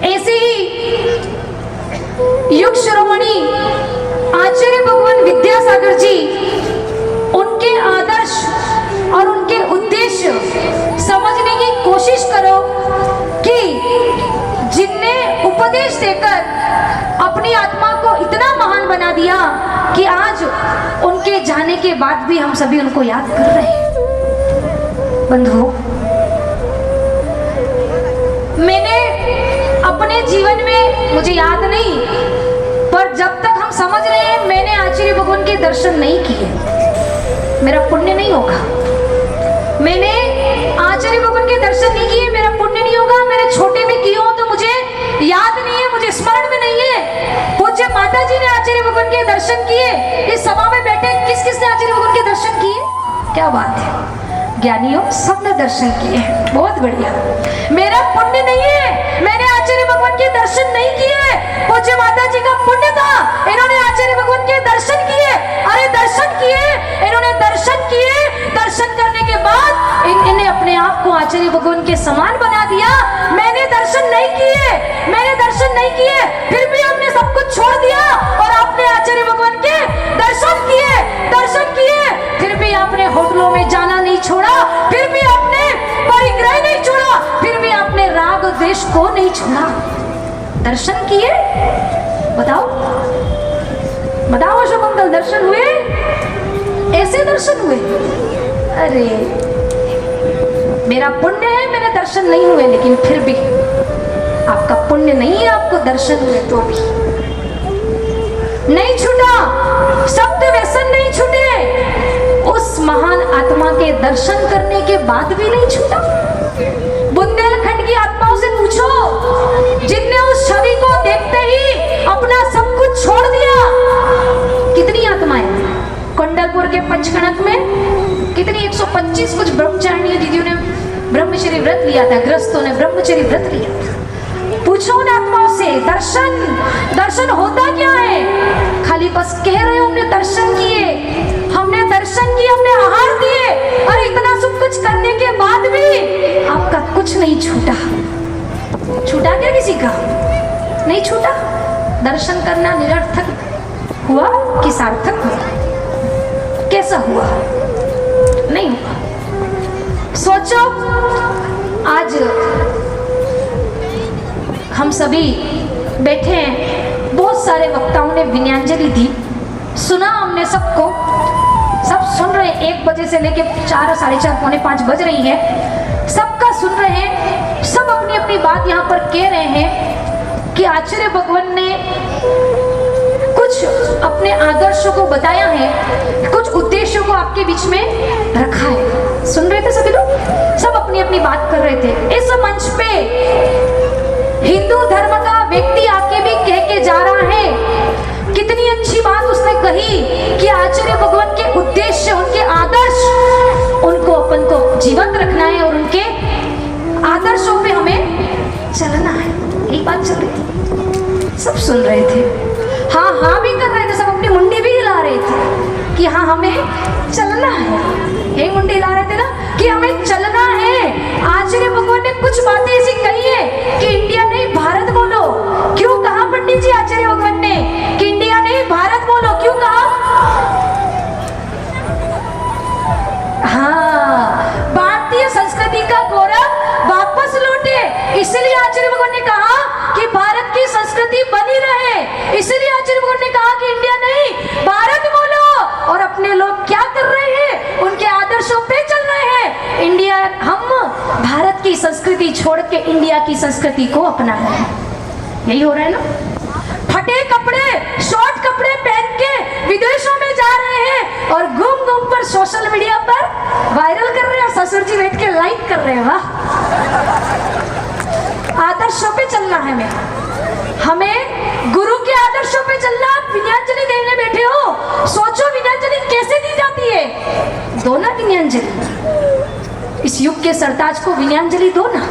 ऐसे ही युग शिरोमणि आचार्य भगवान विद्यासागर जी, उनके आदर्श और उनके उद्देश्य समझने की कोशिश करो कि जिनने उपदेश देकर अपनी आत्मा को इतना महान बना दिया कि आज उनके जाने के बाद भी हम सभी उनको याद कर रहे हैं। बंधुओं, मैंने अपने जीवन में, मुझे याद नहीं, पर जब तक हम समझ रहे हैं मैंने आचार्य भगवान के दर्शन नहीं किए, मेरा पुण्य नहीं होगा। मैंने आचार्य भगवान के दर्शन नहीं किए, मेरा पुण्य नहीं होगा। मैंने छोटे में किए हो तो मुझे याद नहीं है, मुझे स्मरण में नहीं है। पूज्य माता जी ने आचार्य भगवान के दर्शन किए। इस सभा में बैठे किस किस ने आचार्य भगवान के दर्शन किए? क्या बात है, ज्ञानियों सबने दर्शन किए, बहुत बढ़िया। मेरा पुण्य नहीं है, मैंने आचार्य भगवान के दर्शन नहीं किए। पूज्य माता जी का पुण्य था, इन्होंने आचार्य भगवान के दर्शन किए। अरे दर्शन किए, इन्होंने दर्शन किए। दर्शन करने के बाद इन्हें अपने आप को आचार्य भगवान के समान बना दिया। मैंने दर्शन नहीं किए, मैंने दर्शन नहीं किए, फिर भी हमने सब कुछ छोड़ दिया और आपने आचार्य भगवान के दर्शन किए। दर्शन किए, फिर भी आपने होटलों में जाना नहीं छोड़ा, फिर भी आपने परिग्रह नहीं छोड़ा, फिर भी आपने राग द्वेष को नहीं छोड़ा। दर्शन किए, बताओ बताओ अशोक अंकल, दर्शन हुए? ऐसे दर्शन हुए? अरे मेरा पुण्य है, मैंने दर्शन नहीं हुए, लेकिन फिर भी आपका पुण्य नहीं है, आपको दर्शन हुए तो भी नहीं छूटा, शब्द व्यसन नहीं छूटे। उस महान आत्मा के दर्शन करने के बाद भी नहीं छूटा। बुंदेलखंड की आत्माओं से पूछो, जिनने उस छवि को देखते ही अपना सब कुछ छोड़ दिया। कितनी आत्माएं? कुंडलपुर के पंचकणक में कितनी 125 कुछ ब्रह्मचारिणी दीदियों ने ब्रह्मचर्य व्रत लिया था, गृहस्थों ने ब्रह्मचर्य व्रत लिया था। पूछो उन आत्माओं से, दर्शन दर्शन होता क्या है? खाली बस कह रहे हो हमने दर्शन किए, हमने दर्शन किए, हमने आहार दिए, और इतना सब कुछ करने के बाद भी आपका कुछ नहीं छूटा। छूटा क्या किसी का? नहीं छूटा। दर्शन करना निरर्थक हुआ कि सार्थक हुआ? कैसा हुआ? नहीं हुआ। सोचो, आज हम सभी बैठे हैं, बहुत सारे वक्ताओं ने विनयांजलि दी, सुना हमने सबको, सब सुन रहे हैं। 1 बजे से लेके 4, साढ़े 4, पौने 5 बज रही है, सबका सुन रहे हैं। सब अपनी अपनी बात यहाँ पर कह रहे हैं कि आचार्य भगवान ने कुछ अपने आदर्शों को बताया है, कुछ उद्देश्यों को आपके बीच में रखा है। सुन रहे थे सभी लोग, सब अपनी अपनी बात कर रहे थे। इस मंच पे हिंदू धर्म का व्यक्ति आके भी कह के जा रहा है, कितनी अच्छी बात उसने कही कि आचार्य भगवान के उद्देश्य, उनके आदर्श, उनको अपन को जीवंत रखना है और उनके आदर्शों पे हमें चलना है। यही बात चल रही थी, सब सुन रहे थे, हाँ हाँ भी कर रहे थे, सब अपनी मुंडी भी हिला रहे थे कि हाँ हमें चलना है। यही मुंडी हिला रहे थे ना कि हमें चलना है। आचार्य भगवान ने कुछ बातें ऐसी कही है कि इंडिया नहीं भारत बोलो। क्यों कहा पंडित जी आचार्य भगवान ने कि इंडिया नहीं भारत बोलो? क्यों कहा? हाँ, भारतीय संस्कृति का गौरव वापस लौटे, इसलिए आचार्य भगवान ने कहा कि भारत की संस्कृति बनी रहे। इसलिए आचार्य भगवान ने कहा कि इंडिया नहीं भारत बोलो। और अपने लोग क्या कर रहे हैं? उनके आदर्शों पे चल रहे हैं। इंडिया, हम भारत की संस्कृति छोड़ के इंडिया की संस्कृति को अपना रहे हैं। यही हो रहा है ना? फटे कपड़े, शॉर्ट कपड़े पहन के विदेशों में जा रहे हैं और घूम घूम कर सोशल मीडिया पर वायरल कर रहे हैं। ससुर जी बैठ के लाइक कर रहे हैं। वाह, आदर्शों पे चलना है हमें गुरु के आदर्शों पे चलना। आप विनयांजलि देने बैठे हो, सोचो विनयांजलि कैसे दी जाती है? दो ना विनयांजलि, इस युग के सरताज को विनयांजलि दो ना।